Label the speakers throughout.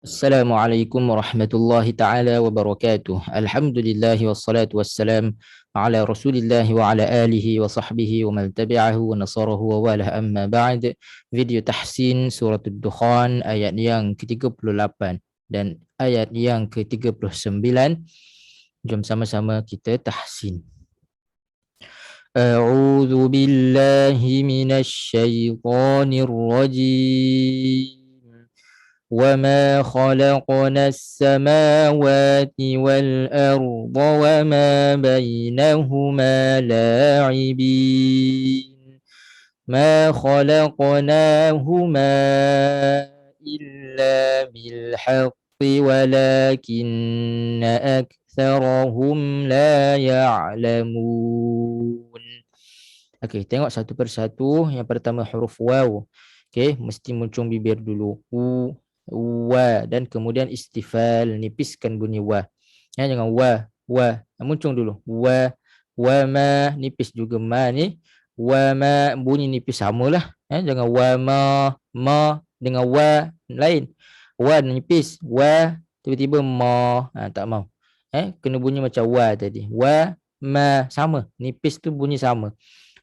Speaker 1: Assalamualaikum warahmatullahi taala wabarakatuh. Alhamdulillah wassalatu wassalam ala Rasulillah wa ala alihi wa sahbihi wa man tabi'ahu wa nasarahu wa walah amma ba'd. Video tahsin surah Ad-Dukhan ayat yang ke-38 dan ayat yang ke-39. Jom sama-sama kita tahsin. A'udzu billahi minasy syaithanir rajim. وما خلقنا السماوات والأرض وما بينهما لاعبين ما خلقناهما إلا بالحق ولكن أكثرهم لا يعلمون. Okey, tengok satu persatu. Yang pertama huruf waw. Okey, mesti muncung bibir dulu. Wa dan kemudian istifal, nipiskan bunyi wa. Ya, jangan wa. Muncung dulu. Wa ma, nipis juga ma ni. Wa ma, bunyi nipis samalah. Ya, jangan wa ma dengan wa lain. Wa nipis, wa tiba-tiba ma. Tak mau. Kena bunyi macam wa tadi. Wa ma sama, nipis tu bunyi sama.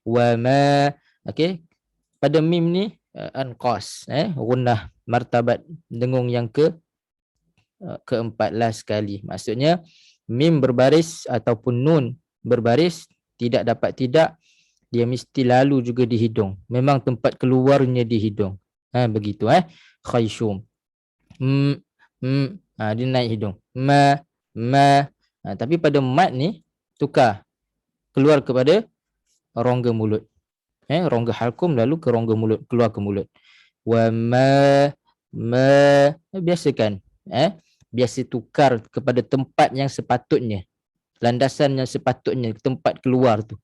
Speaker 1: Wa ma. Okey. Pada mim ni anqas, gunnah martabat dengung yang ke-14 kali. Maksudnya mim berbaris ataupun nun berbaris tidak dapat tidak, dia mesti lalu juga di hidung. Memang tempat keluarnya di hidung. Begitu khayshum. Dia naik hidung. Ma. Tapi pada mat ni tukar, keluar kepada rongga mulut. Rongga halkum lalu ke rongga mulut, keluar ke mulut. Wa ma biasakan. Biasa tukar kepada tempat yang sepatutnya. Landasan yang sepatutnya, tempat keluar tu.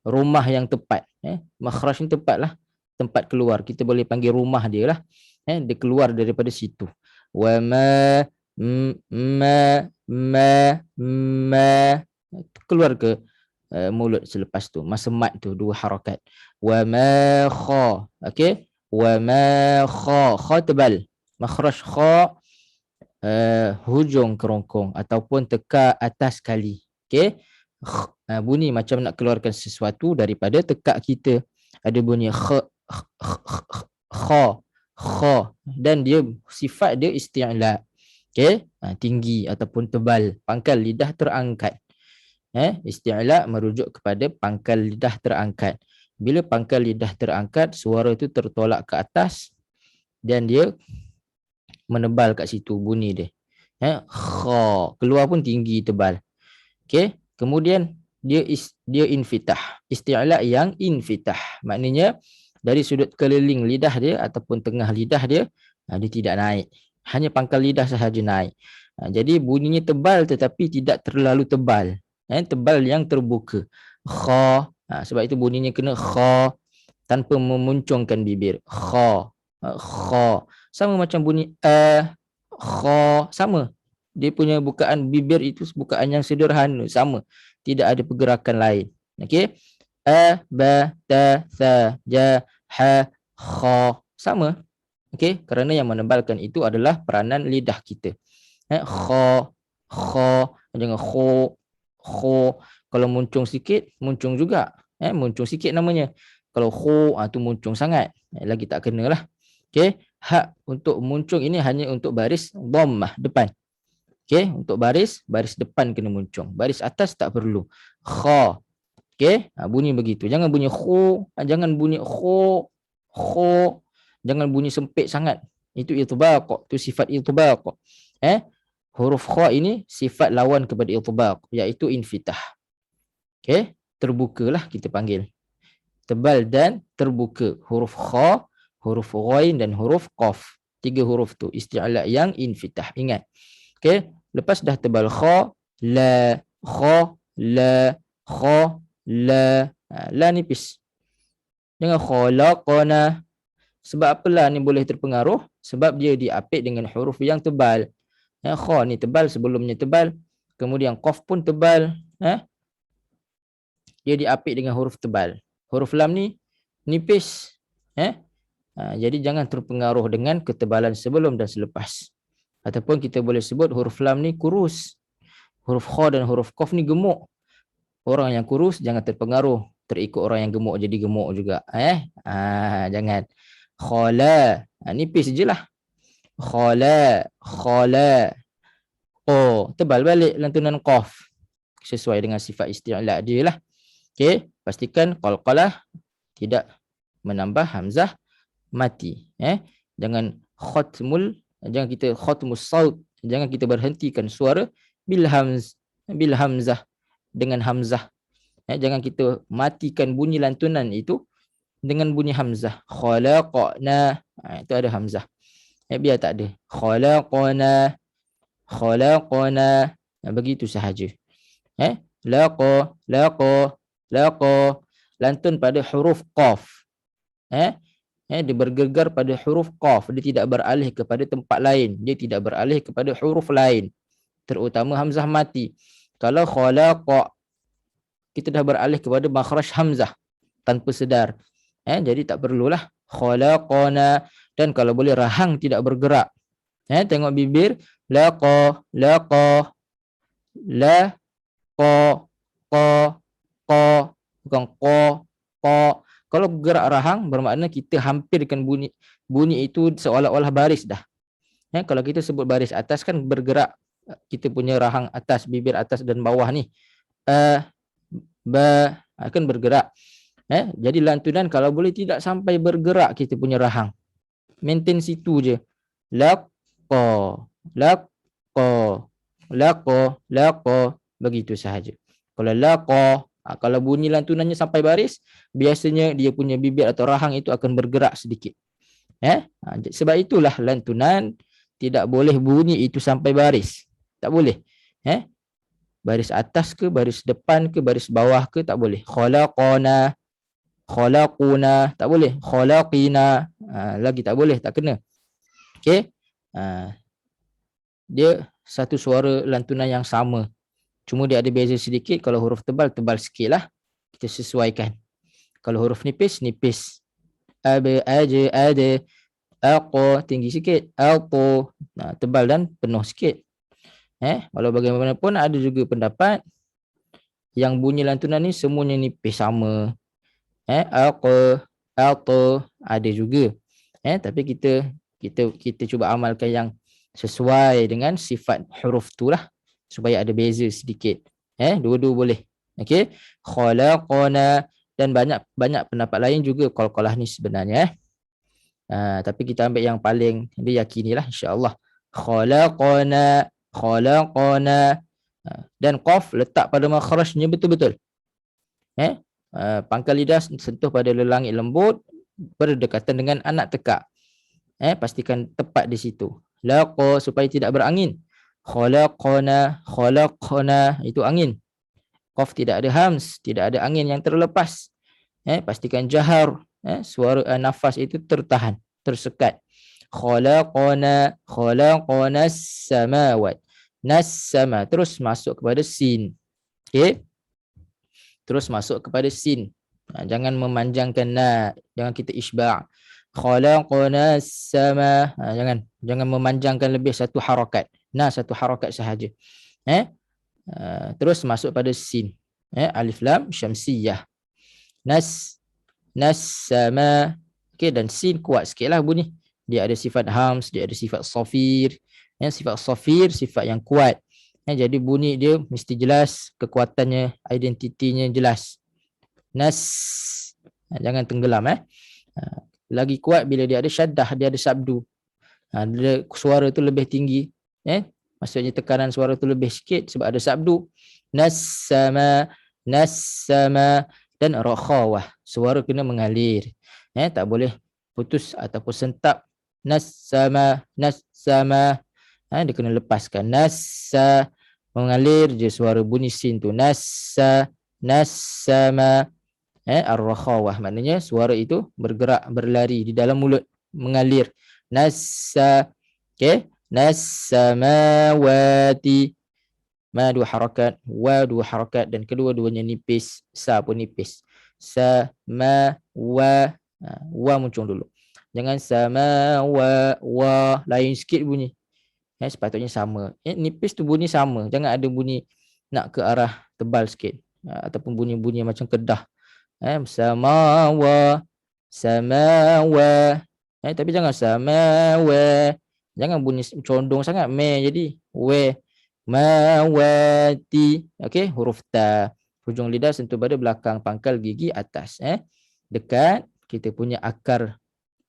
Speaker 1: Rumah yang tepat. Makhraj ni tepat lah. Tempat keluar. Kita boleh panggil rumah dia lah. Dia keluar daripada situ. Wa ma keluar ke mulut selepas tu. Masa mat tu dua harakat. Wa ma kha. Okey. Wa ma kha. Kha tebal. Makhraj kha hujung kerongkong ataupun tekak atas kali. Okey. Bunyi macam nak keluarkan sesuatu daripada tekak kita. Ada bunyi kha dan dia sifat dia isti'la. Okey. Tinggi ataupun tebal. Pangkal lidah terangkat. Isti'la merujuk kepada pangkal lidah terangkat. Bila pangkal lidah terangkat, suara itu tertolak ke atas dan dia menebal kat situ bunyi dia. Kha, keluar pun tinggi tebal. Okey, kemudian dia infitah. Isti'la yang infitah. Maknanya dari sudut keliling lidah dia ataupun tengah lidah dia, dia tidak naik. Hanya pangkal lidah sahaja naik. Jadi bunyinya tebal tetapi tidak terlalu tebal. Tebal yang terbuka. Kha. Sebab itu bunyinya kena kha tanpa memuncungkan bibir. Kha. Sama macam bunyi kha. Sama. Dia punya bukaan bibir itu bukaan yang sederhana. Sama. Tidak ada pergerakan lain. Okey. Ba, ta, sa, ja, ha, kha. Sama. Okey. Kerana yang menebalkan itu adalah peranan lidah kita. Kha. Jangan kho. Kalau muncung sikit, muncung juga. Muncung sikit namanya. Kalau kho, tu muncung sangat. Lagi tak kena lah. Okey. Hak untuk muncung ini hanya untuk baris dhammah depan. Okey. Untuk baris depan kena muncung. Baris atas tak perlu. Kha. Okey. Bunyi begitu. Jangan bunyi kho. Jangan bunyi kho. Jangan bunyi sempit sangat. Itu itbaq. Itu sifat itbaq. Huruf kha ini sifat lawan kepada itbaq, iaitu infitah. Okey, terbukalah kita panggil. Tebal dan terbuka. Huruf kha, huruf ghain dan huruf qaf. 3 huruf tu isti'la yang infitah. Ingat. Okey, lepas dah tebal kha, la, la nipis. Dengan khalaqana. Sebab apalah ni boleh terpengaruh? Sebab dia diapit dengan huruf yang tebal. Kha ni tebal, sebelumnya tebal. Kemudian qaf pun tebal. Dia diapit dengan huruf tebal. Huruf lam ni nipis. Jadi jangan terpengaruh dengan ketebalan sebelum dan selepas. Ataupun kita boleh sebut huruf lam ni kurus. Huruf kha dan huruf qaf ni gemuk. Orang yang kurus jangan terpengaruh, terikut orang yang gemuk jadi gemuk juga. Jangan. Khala, nipis je lah. Khala, khala. Tebal balik lantunan qaf. Sesuai dengan sifat isti'la dia lah. Okey, pastikan qalqalah tidak menambah hamzah mati. Jangan kita khatmus saut, jangan kita berhentikan suara bil hamzah dengan hamzah. Jangan kita matikan bunyi lantunan itu dengan bunyi hamzah. Khalaqna, itu ada hamzah. Biar tak ada. Khalaqna, begitu sahaja. Laqa, lantun pada huruf qaf. Dia bergegar pada huruf qaf, dia tidak beralih kepada tempat lain, dia tidak beralih kepada huruf lain, terutama hamzah mati. Kalau khalaqa, kita dah beralih kepada makhraj hamzah tanpa sedar, jadi tak perlulah khalaqana. Dan kalau boleh rahang tidak bergerak, tengok bibir, laqa, laqa, la qa, bukan qa. Kalau gerak rahang bermakna kita hampirkan bunyi itu seolah-olah baris dah. Kalau kita sebut baris atas kan bergerak, kita punya rahang atas, bibir atas dan bawah ni, ba akan bergerak. Jadi lantunan kalau boleh tidak sampai bergerak kita punya rahang, maintain situ je. Laqa, laqa, laqa, begitu sahaja. Kalau laqa, kalau bunyi lantunannya sampai baris, biasanya dia punya bibir atau rahang itu akan bergerak sedikit. Sebab itulah lantunan tidak boleh bunyi itu sampai baris. Tak boleh. Baris atas ke, baris depan ke, baris bawah ke, tak boleh. Khalaqana, khalaquna, tak boleh. Khalaqina, lagi tak boleh, tak kena. Okey. Dia satu suara lantunan yang sama. Cuma dia ada beza sedikit. Kalau huruf tebal, tebal sikit lah. Kita sesuaikan. Kalau huruf nipis, nipis. Aba, aja, ada. Alqa, tinggi sikit. Alqo, tebal dan penuh sikit. Walau bagaimanapun ada juga pendapat yang bunyi lantunan ni semuanya nipis sama. Alqa, alqa, ada juga. Tapi kita cuba amalkan yang sesuai dengan sifat huruf tu lah, supaya ada beza sedikit. Dua-dua boleh. Okey. Khalaqana, dan banyak pendapat lain juga qalqalah ni sebenarnya. Tapi kita ambil yang paling diyakinilah insya-Allah. Khalaqana, khalaqana. Dan qaf letak pada makhrajnya betul-betul. Pangkal lidah sentuh pada lelangit lembut berdekatan dengan anak tekak. Pastikan tepat di situ. Laqa, supaya tidak berangin. Khalaqana, khalaqana, itu angin. Qaf tidak ada hams, tidak ada angin yang terlepas. Pastikan jahar, suara nafas itu tertahan, tersekat. Khalaqana, khalaqana samawat. Nas-sama, terus masuk kepada sin. Okey. Terus masuk kepada sin. Jangan memanjangkan na, jangan kita isba'. Khalaqana sama, jangan memanjangkan lebih satu harakat. Satu harakat sahaja. Terus masuk pada sin. Alif lam syamsiyah. Nas sama. Okey, dan sin kuat sikitlah bunyi. Dia ada sifat hams, dia ada sifat safir. Sifat safir, sifat yang kuat. Jadi bunyi dia mesti jelas, kekuatannya, identitinya jelas. Nas, jangan tenggelam. Lagi kuat bila dia ada syaddah, dia ada sabdu. Dia, suara tu lebih tinggi. Maksudnya tekanan suara tu lebih sikit sebab ada sabdu. Nas-sama, nas-sama, dan rakhawah. Suara kena mengalir. Tak boleh putus ataupun sentap. Nas-sama, nas-sama. Dia kena lepaskan. Nassa, mengalir je suara bunyi sin tu. Nassa, nas-sama. Ar-rakhawah, maknanya suara itu bergerak, berlari di dalam mulut, mengalir. Nassa, okey, nas-samawati. Ma dua harakat, wa dua harakat, dan kedua-duanya nipis, sa pun nipis. Sa, ma, wa, wa muncul dulu. Jangan sama wa lain sikit bunyi. Sepatutnya sama. Nipis tu bunyi sama. Jangan ada bunyi nak ke arah tebal sikit. Ataupun bunyi-bunyi macam kedah. Sama wa. Tapi jangan sama wa. Jangan bunyi condong sangat me jadi we mawati. Okey, huruf ta. Hujung lidah sentuh pada belakang pangkal gigi atas. Dekat kita punya akar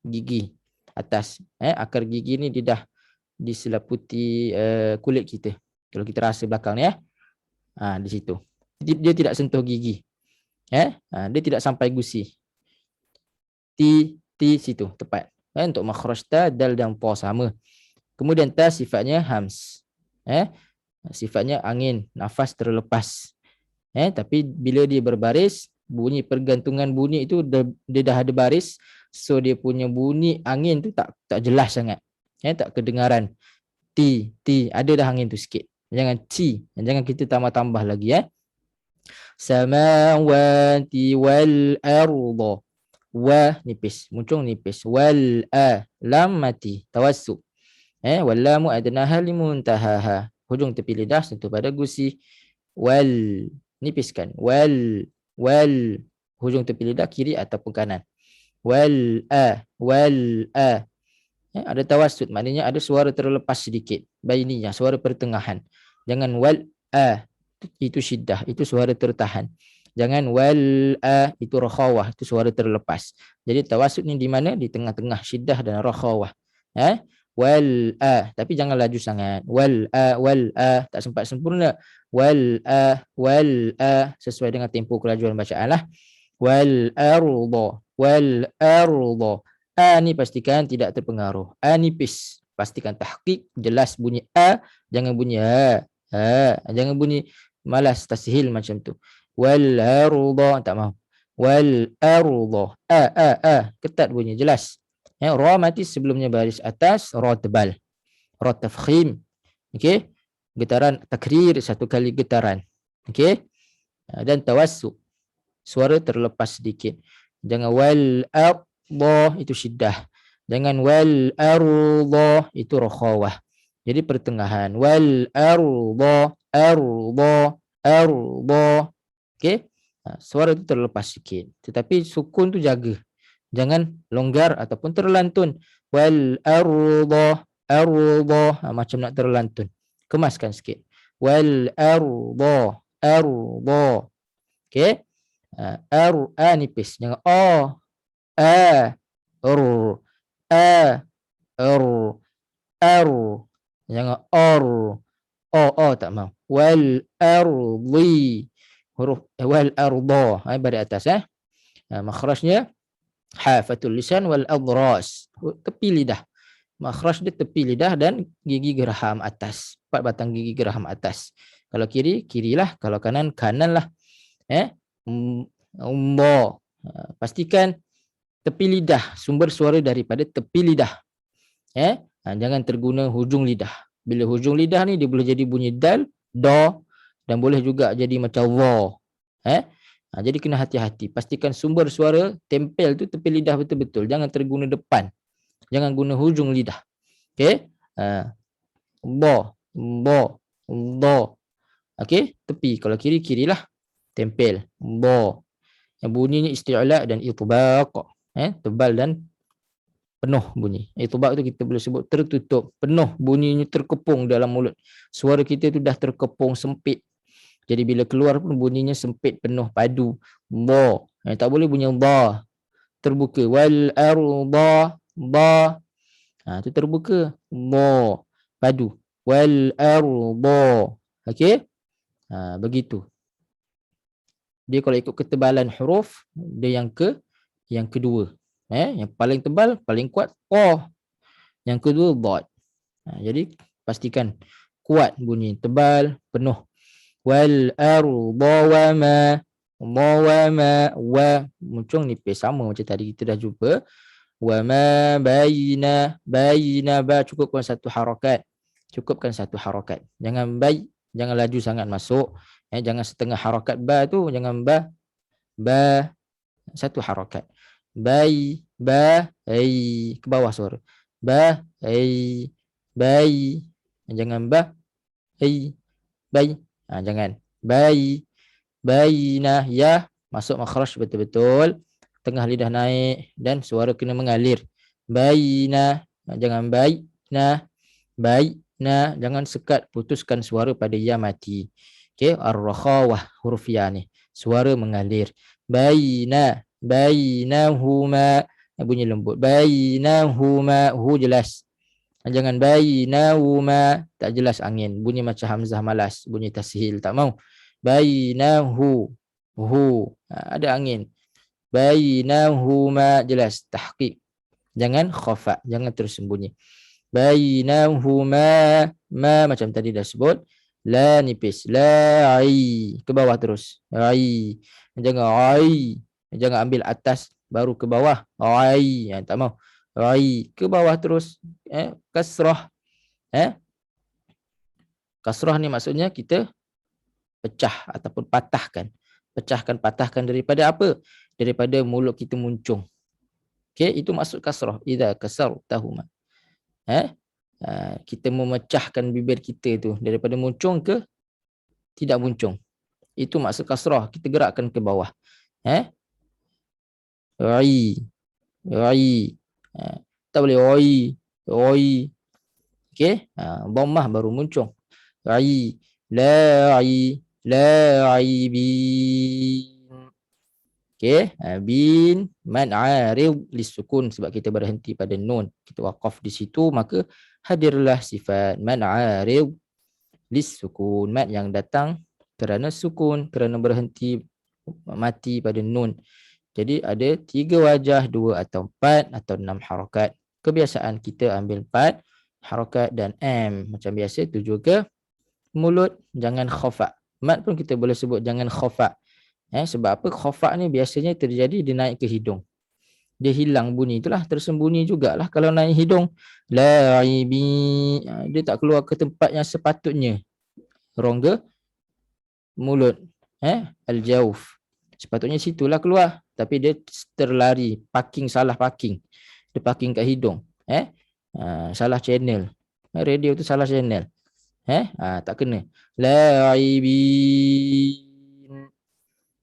Speaker 1: gigi atas. Akar gigi ni dia dah diselaputi kulit kita. Kalau kita rasa belakang ni di situ. Dia tidak sentuh gigi. Dia tidak sampai gusi. Ti situ tepat. Untuk makhraj ta, dal dan pa sama. Kemudian ta sifatnya hams. Sifatnya angin, nafas terlepas. Tapi bila dia berbaris, bunyi pergantungan bunyi itu dia dah ada baris, so dia punya bunyi angin tu tak jelas sangat. Tak kedengaran. Ti ada dah angin tu sikit. Jangan ci, jangan kita tambah-tambah lagi. Samawati wal arda. Wa nipis, muncung nipis. Wal lam mati, tawassuk. Wal lamu adnaha limuntahaha. Hujung tepi lidah sentuh pada gusi. Wal nipiskan. Wal hujung tepi lidah kiri ataupun kanan. Wal ada tawassut, maknanya ada suara terlepas sedikit. Bainiyah, suara pertengahan. Jangan wal itu syiddah, itu suara tertahan. Jangan wal itu rakhawah, itu suara terlepas. Jadi tawassut ni di mana? Di tengah-tengah syiddah dan rakhawah. Wal tapi jangan laju sangat. Wal tak sempat sempurna. Wal sesuai dengan tempo kelajuan bacaan lah. Wal arda. Ni pastikan tidak terpengaruh. Nipis. Pastikan tahqiq, jelas bunyi jangan bunyi jangan bunyi malas tashil macam tu. Wal arda tak mau. Wal arda. Ketat bunyi, jelas. Ra mati sebelumnya baris atas, ra tebal. Ra tafkhim. Okey. Getaran takrir, satu kali getaran. Okey. Dan tawassuk. Suara terlepas sedikit. Jangan wal arda itu syiddah. Jangan wal arda itu rakhawah. Jadi pertengahan. Wal arda. Okey. Suara itu terlepas sikit. Tetapi sukun tu jaga. Jangan longgar ataupun terlantun. Wal arda. Macam nak terlantun. Kemaskan sikit. Wal arda. Okey. Nipis. Jangan Jangan tak mau. Wal ardi. Huruf wal arda. Baris atas makhrajnya hafatul lisan wal adras. Tepi lidah. Makhraj dia tepi lidah dan gigi geraham atas. 4 batang gigi geraham atas. Kalau kiri, kirilah. Kalau kanan, kananlah. Pastikan tepi lidah, sumber suara daripada tepi lidah. Jangan terguna hujung lidah. Bila hujung lidah ni dia boleh jadi bunyi dal, da dan boleh juga jadi macam wa. Jadi kena hati-hati. Pastikan sumber suara tempel tu tepi lidah betul-betul. Jangan terguna depan. Jangan guna hujung lidah. Okey? Ba. Okey? Tepi. Kalau kiri, kirilah. Tempel. Ba. Yang bunyinya isti'la dan itbaq. Tebal dan penuh bunyi. Itbaq tu kita boleh sebut tertutup. Penuh bunyinya terkepung dalam mulut. Suara kita tu dah terkepung sempit. Jadi bila keluar pun bunyinya sempit, penuh, padu. Ba. Tak boleh bunyi ba. Terbuka. Wal arda. Ba. Tu terbuka. Ba. Padu. Wal arda. Okey? Begitu. Dia kalau ikut ketebalan huruf, dia yang kedua. Yang paling tebal, paling kuat, pa. Yang kedua, dad. Jadi pastikan kuat bunyi, tebal, penuh. Wal arda wa ma muncung nipis sama macam tadi kita dah jumpa. Wa ma baina ba cukupkan satu harakat. Jangan jangan laju sangat masuk. Jangan setengah harakat ba tu, jangan ba satu harakat. Bayi. Bayi. Ke bawah suara. Bayi. Bayi. Jangan bayi. Bayi. Jangan. Bayi. Bayinah. Ya. Masuk makhraj betul-betul. Tengah lidah naik. Dan suara kena mengalir. Bayinah. Jangan bayi. Nah. Baik. Nah, jangan sekat, putuskan suara pada ya mati. Okey, ar-rakhawah huruf ya ni. Suara mengalir. Bainahuma bunyi lembut. Bainahuma hu jelas. Jangan bainahuma tak jelas angin. Bunyi macam hamzah malas, bunyi tashil tak mau. Bainahu hu ada angin. Bainahuma jelas tahqiq. Jangan khafa, jangan tersembunyi. Bainahuma macam tadi dah sebut, la nipis, la ai ke bawah terus, ai jangan ambil atas baru ke bawah, ai tak mau, ai ke bawah terus, kasrah, kasrah ni maksudnya kita pecah ataupun patahkan daripada apa, daripada mulut kita muncung. Okey, itu maksud kasrah, idza kasartahuma. Kita memecahkan bibir kita tu daripada muncung ke tidak muncung. Itu maksud kasrah, kita gerakkan ke bawah. Rai. Tak boleh oi. Okey, dhammah baru muncung. Rai. La bin. Okey, bin mad arid lisukun, sebab kita berhenti pada nun, kita waqaf di situ, maka hadirlah sifat mad arid lisukun, mad yang datang kerana sukun, kerana berhenti mati pada nun. Jadi ada 3 wajah, 2 atau 4 atau 6 harakat. Kebiasaan kita ambil 4 harakat dan macam biasa tuju ke mulut, jangan khafa. Mad pun kita boleh sebut jangan khafa. Sebab apa? Khafa ni biasanya terjadi dia naik ke hidung. Dia hilang bunyi, itulah tersembunyi jugalah kalau naik hidung. Laibi, dia tak keluar ke tempat yang sepatutnya. Rongga mulut. Al-jauf. Sepatutnya situlah keluar, tapi dia terlari, salah parking. Dia parking kat hidung. Salah channel. Radio tu salah channel. Tak kena. Laibi.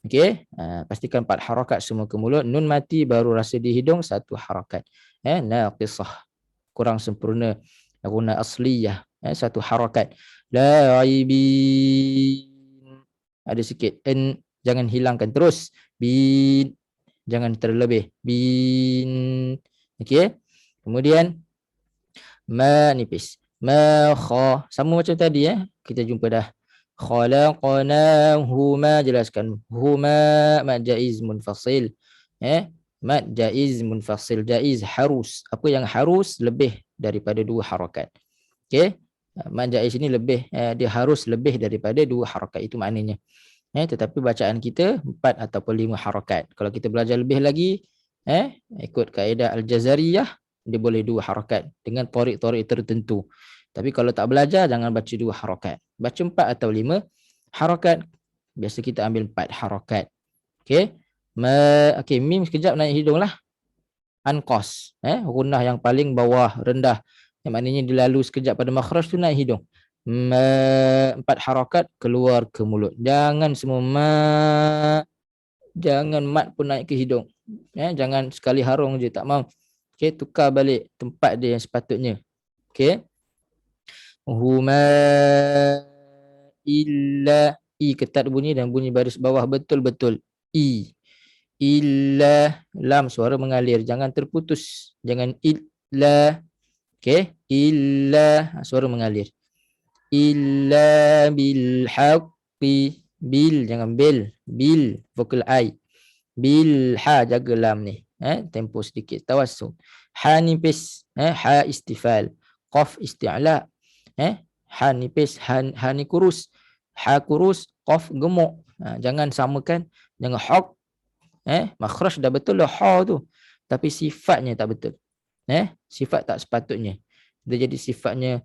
Speaker 1: Okey, pastikan 4 harakat semua ke mulut. Nun mati baru rasa di hidung 1 harakat. Naqisah, kurang sempurna. Guna asliyah, 1 harakat. Laibin, ada sikit. Jangan hilangkan terus. Bin, jangan terlebih. Bin. Okey. Kemudian ma nipis. Ma kha, sama macam tadi kita jumpa dah. Khalaqnahuma, jelaskan huma mad jaiz munfasil. Mad jaiz munfasil, jaiz harus. Apa yang harus lebih daripada 2 harakat. Okey, mad jaiz ini lebih, dia harus lebih daripada 2 harakat, itu maknanya. Tetapi bacaan kita 4 ataupun 5 harakat. Kalau kita belajar lebih lagi, ikut kaedah al-jazariyah, dia boleh 2 harakat dengan tarik-tarik tertentu. Tapi kalau tak belajar, jangan baca 2 harakat. Baca 4 atau 5 harakat. Biasa kita ambil 4 harakat. Okey. Okey, mim sekejap naik hidung lah. Anqas. Gunnah yang paling bawah, rendah. Yang maknanya dilalu sekejap pada makhraj tu naik hidung. 4 harakat keluar ke mulut. Jangan semua jangan mat pun naik ke hidung. Jangan sekali harung je, tak mau. Okey, tukar balik tempat dia yang sepatutnya. Okey. Huma illa, i ketat bunyi dan bunyi baris bawah betul-betul. I. Illa, lam suara mengalir, jangan terputus. Jangan illa. Okey, illa suara mengalir. Illa bil haqqi, bil jangan bil, bil vokal I. Bil ha, jaga lam ni. Tempo sedikit, tawassul. Ha nipis, ha istifal. Qaf isti'la. Ha nipis, ha ni kurus. Ha kurus, qaf gemuk. Jangan samakan, jangan haq. Makhraj dah betul dah ha tu, tapi sifatnya tak betul. Sifat tak sepatutnya. Dia jadi sifatnya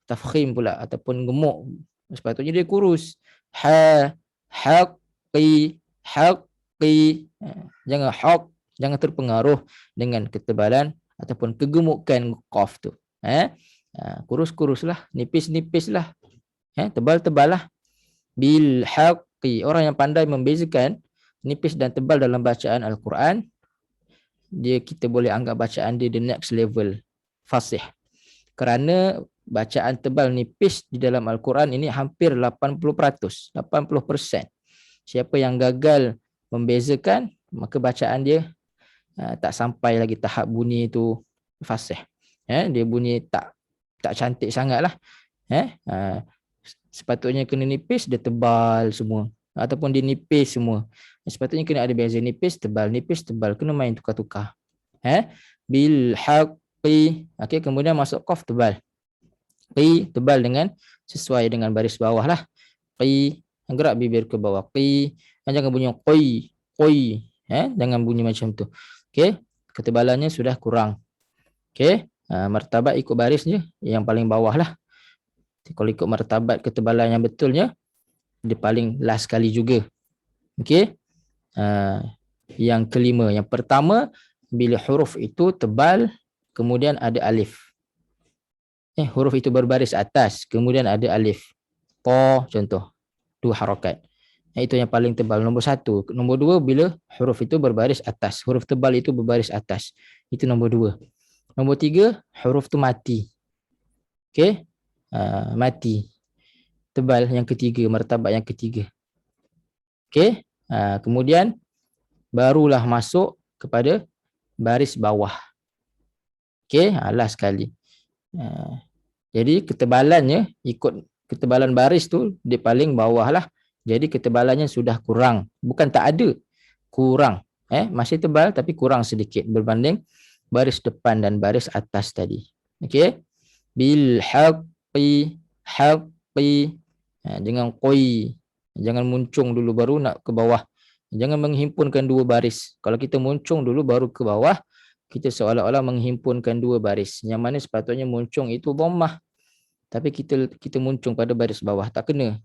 Speaker 1: tafkhim pula ataupun gemuk. Sepatutnya dia kurus. Ha, haqi, haq, haqqi. Jangan haq, jangan terpengaruh dengan ketebalan ataupun kegemukan qaf tu. Kurus-kuruslah, nipis-nipislah. Tebal-tebal lah. Bil haqqi. Orang yang pandai membezakan nipis dan tebal dalam bacaan Al-Quran, kita boleh anggap bacaan dia the next level fasih. Kerana bacaan tebal nipis di dalam Al-Quran ini hampir 80%. Siapa yang gagal membezakan, maka bacaan dia tak sampai lagi tahap bunyi itu fasih. Dia bunyi tak cantik sangat lah. Sepatutnya kena nipis, dia tebal semua. Ataupun dia nipis semua. Sepatutnya kena ada beza nipis, tebal. Kena main tukar-tukar. Bil haqqi. Okay, kemudian masuk qaf tebal. Qi tebal dengan sesuai dengan baris bawah lah. Qi, gerak bibir ke bawah. Qi, jangan bunyi qoi. Jangan bunyi macam tu. Okey, ketebalannya sudah kurang. Okey, martabat ikut baris je, yang paling bawah lah. Kalau ikut martabat ketebalan yang betulnya, dia paling last sekali juga. Okey. Yang kelima, yang pertama, bila huruf itu tebal, kemudian ada alif. Huruf itu berbaris atas, kemudian ada alif. Ta contoh, 2 harakat. Itu yang paling tebal, nombor 1. Nombor 2, bila huruf itu berbaris atas. Huruf tebal itu berbaris atas. Itu nombor 2. Nombor 3, huruf itu mati. Okey, mati. Tebal yang ketiga, martabat yang ketiga. Okey, kemudian barulah masuk kepada baris bawah. Okey, last sekali. Jadi ketebalannya ikut ketebalan baris tu dia paling bawah lah. Jadi ketebalannya sudah kurang. Bukan tak ada, kurang. Masih tebal tapi kurang sedikit berbanding baris depan dan baris atas tadi. Okey. Bil haqqi. Jangan qoi. Jangan muncung dulu baru nak ke bawah. Jangan menghimpunkan 2 baris. Kalau kita muncung dulu baru ke bawah, kita seolah-olah menghimpunkan 2 baris. Yang mana sepatutnya muncung itu dhammah. Tapi kita muncung pada baris bawah, tak kena.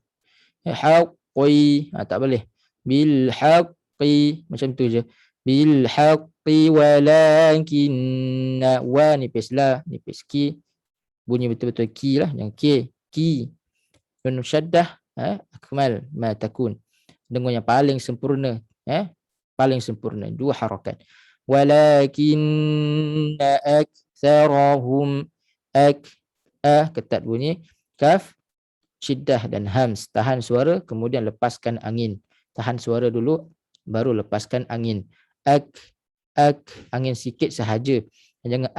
Speaker 1: Haqqi, tak boleh. Bil haqqi, macam tu je. Bil haqqi walakinna, wa nipis la, nipis ki. Bunyi betul-betul ki lah, yang ki. Nun syaddah, akmal ma takun. Dengung yang paling sempurna, paling sempurna, 2 harakat. Walakinna aktsarahum ketat bunyi kaf, syiddah dan hams. Tahan suara kemudian lepaskan angin. Tahan suara dulu baru lepaskan angin. Angin sikit sahaja. Jangan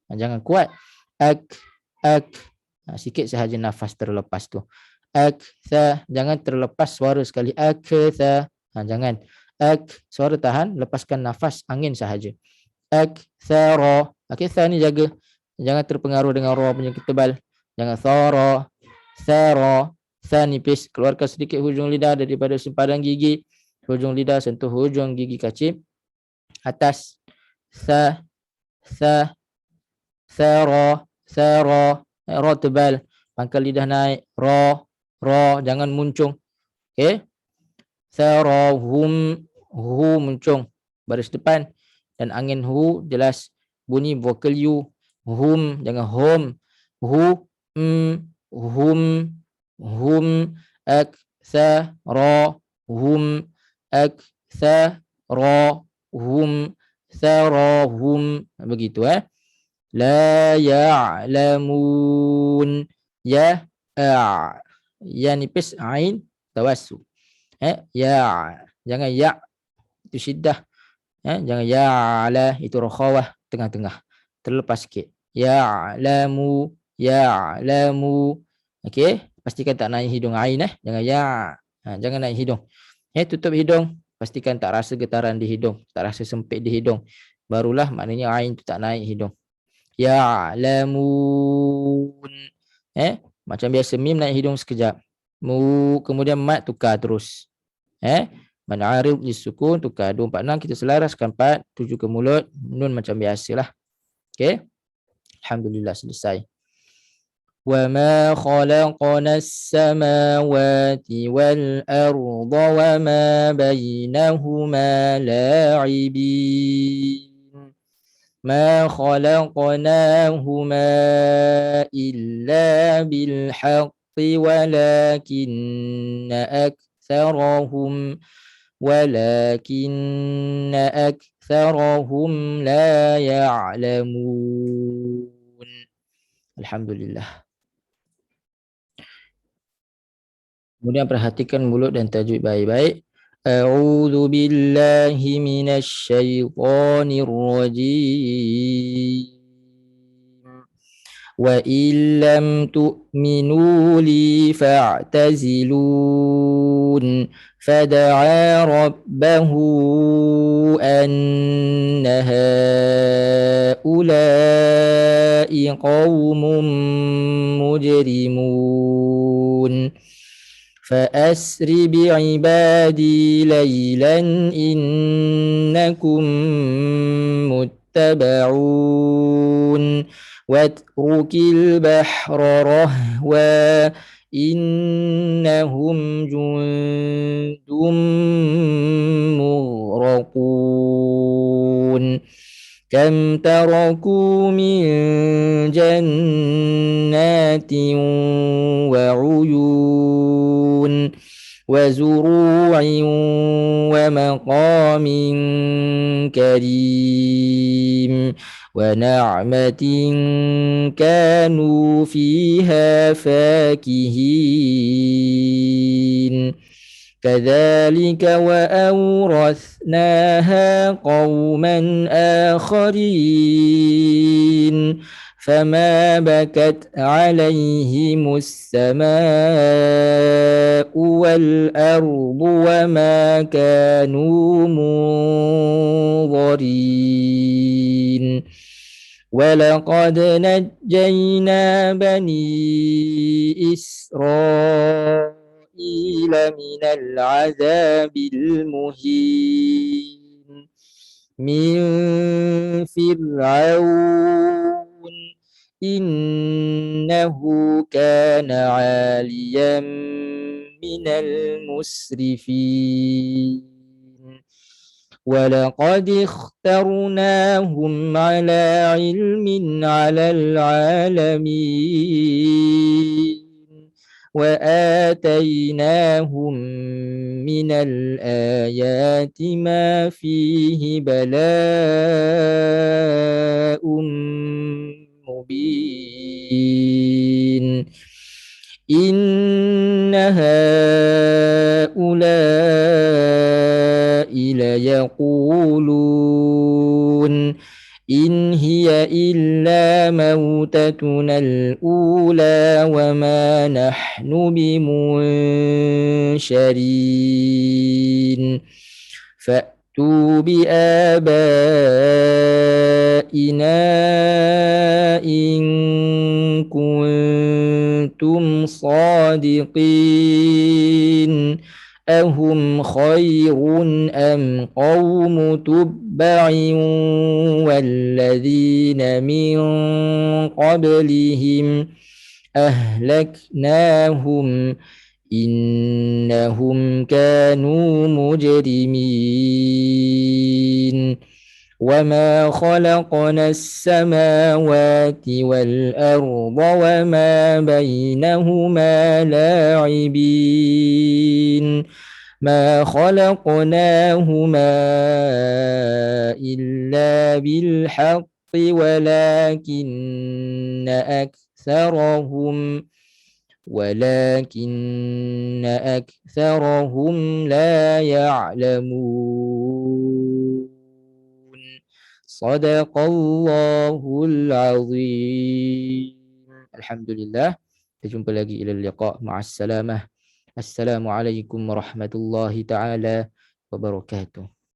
Speaker 1: jangan kuat. Sikit sahaja nafas terlepas tu. Jangan terlepas suara sekali. Jangan. Suara tahan, lepaskan nafas angin sahaja. Aktsara. Okey, ni jaga. Jangan terpengaruh dengan ra punya ketebal. Jangan thara, nipis. Keluarkan sedikit hujung lidah daripada sempadan gigi. Hujung lidah sentuh hujung gigi kacip atas. Thara. Ra tebal. Pangkal lidah naik. Ra, jangan muncung. Okey. Tharahum, hu muncung baris depan, dan angin hu jelas bunyi vokal u. Hum, jangan hum. Hum, aktsarahum, tharahum, begitu. La ya'lamun. Ya nipis, ain tawassu. Jangan ya itu syiddah. Jangan ya ala itu rakhawah, tengah-tengah, terlepas sikit. Ya'lamu. Okey, pastikan tak naik hidung ain. Jangan jangan naik hidung. Tutup hidung, pastikan tak rasa getaran di hidung, tak rasa sempit di hidung. Barulah maknanya ain tu tak naik hidung. Ya'lamun. Macam biasa mim naik hidung sekejap. Kemudian mat tukar terus. Mad arid disukun tukar 2 4 6, kita selaraskan 4 7 ke mulut, nun macam biasalah. Okey. Alhamdulillah selesai. وما خلقنا السماوات والأرض وما بينهما لاعبين ما خلقناهما إلا بالحق ولكن أكثرهم لا يعلمون. Alhamdulillah. Kemudian perhatikan mulut dan tajwid baik-baik. A'udzu billahi minasy syaithanir rajim. Wa illam tu'minu li fa'tazilun fada'a rabbahu anna haula'i qaumun mujrimun فأسر بعبادي ليلا إنكم متبعون واترك البحر رهوا إنهم جند مغرقون كم تركوا من جنات وعيون وزروع ومقام كريم ونعمة كانوا فيها فاكهين كذلك وأورثناها قوما آخرين فما بكت عليهم السماء والأرض وما كانوا منظرين ولقد نجينا بني إسرائيل من العذاب المهين من فرعون إنه كان عاليا من المسرفين ولقد اخترناهم على علم على العالمين وآتيناهم من الآيات ما فيه بلاء مبين إن هؤلاء ليقولون إن هي إلا موتتنا الأولى وما نحن بمنشرين فأتوا بآبائنا إن كنتم صادقين أهم خير أم قوم تبع والذين من قبلهم أهلكناهم إنهم كانوا مجرمين وما خلقنا السماوات والأرض وما بينهما لاعبين ما خلقناهما إلا بالحق ولكن أكثرهم لا يعلمون صدق الله العظيم. Alhamdulillah. Kita jumpa lagi ila liqa. Ma'assalamah. Assalamualaikum warahmatullahi taala wabarakatuh.